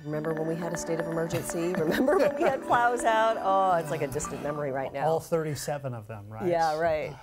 Remember when we had a state of emergency? Remember when we had plows out? Oh, it's like a distant memory right now. All 37 of them, right? Yeah, right.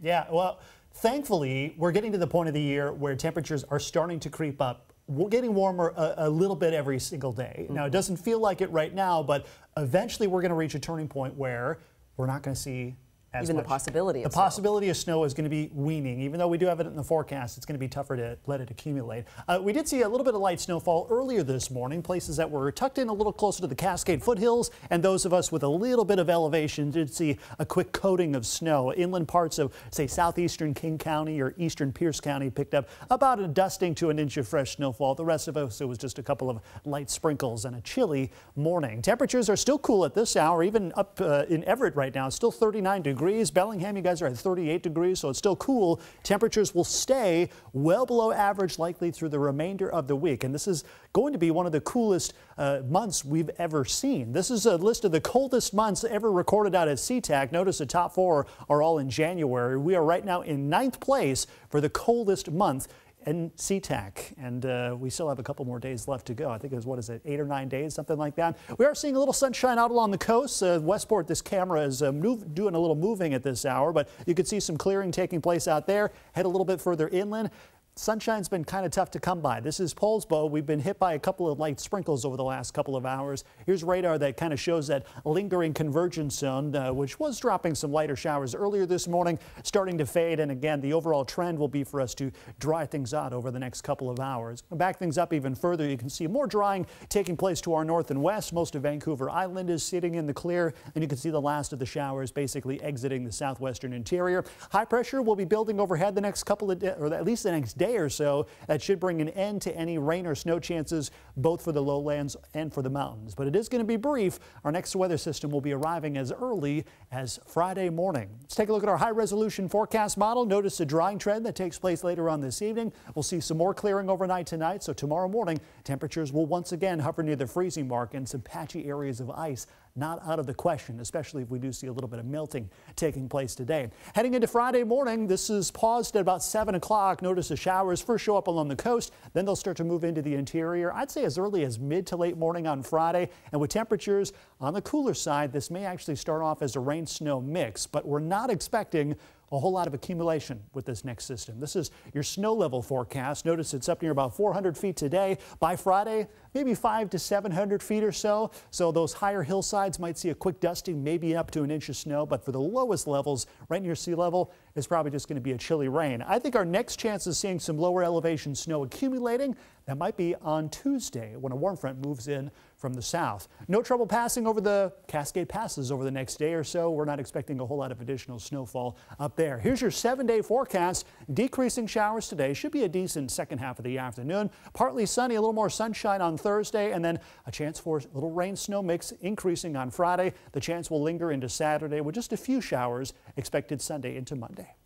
Yeah, well, thankfully, we're getting to the point of the year where temperatures are starting to creep up. We're getting warmer a little bit every single day. Now, it doesn't feel like it right now, but eventually we're going to reach a turning point where we're not going to see as Even much. the possibility of The possibility of snow is going to be waning. Even though we do have it in the forecast, it's going to be tougher to let it accumulate. We did see a little bit of light snowfall earlier this morning. Places that were tucked in a little closer to the Cascade foothills, and those of us with a little bit of elevation did see a quick coating of snow. Inland parts of, say, southeastern King County or eastern Pierce County picked up about a dusting to an inch of fresh snowfall. The rest of us, it was just a couple of light sprinkles and a chilly morning. Temperatures are still cool at this hour, even up in Everett right now. It's still 39 degrees. Bellingham, you guys are at 38 degrees, so it's still cool. Temperatures will stay well below average likely through the remainder of the week. And this is going to be one of the coolest months we've ever seen. This is a list of the coldest months ever recorded out at SEATAC. Notice the top four are all in January. We are right now in 9th place for the coldest month in SEATAC, and we still have a couple more days left to go. I think it was, what is it, 8 or 9 days, something like that. We are seeing a little sunshine out along the coast. Westport, this camera is doing a little moving at this hour, but you can see some clearing taking place out there. Head a little bit further inland. Sunshine's been kind of tough to come by. This is Polsbo. We've been hit by a couple of light sprinkles over the last couple of hours. Here's radar that kind of shows that lingering convergence zone, which was dropping some lighter showers earlier this morning, starting to fade. And again, the overall trend will be for us to dry things out over the next couple of hours. Back things up even further, you can see more drying taking place to our north and west. Most of Vancouver Island is sitting in the clear, and you can see the last of the showers basically exiting the southwestern interior. High pressure will be building overhead the next couple of days, or at least the next day or so. That should bring an end to any rain or snow chances, both for the lowlands and for the mountains. But it is going to be brief. Our next weather system will be arriving as early as Friday morning. Let's take a look at our high-resolution forecast model. Notice the drying trend that takes place later on this evening. We'll see some more clearing overnight tonight, so tomorrow morning temperatures will once again hover near the freezing mark, and some patchy areas of ice not out of the question, especially if we do see a little bit of melting taking place today. Heading into Friday morning, this is paused at about 7 o'clock. Notice the showers first show up along the coast, then they'll start to move into the interior. I'd say as early as mid to late morning on Friday. And with temperatures on the cooler side, this may actually start off as a rain-snow mix, but we're not expecting a whole lot of accumulation with this next system. This is your snow level forecast. Notice it's up near about 400 feet today. By Friday, maybe 500 to 700 feet or so. So those higher hillsides might see a quick dusting, maybe up to an inch of snow. But for the lowest levels, right near sea level, it's probably just going to be a chilly rain. I think our next chance of seeing some lower elevation snow accumulating, that might be on Tuesday when a warm front moves in from the south. No trouble passing over the Cascade Passes over the next day or so. We're not expecting a whole lot of additional snowfall up there. Here's your 7-day forecast. Decreasing showers today. Should be a decent second half of the afternoon. Partly sunny, a little more sunshine on Thursday, and then a chance for a little rain snow mix increasing on Friday. The chance will linger into Saturday with just a few showers expected Sunday into Monday.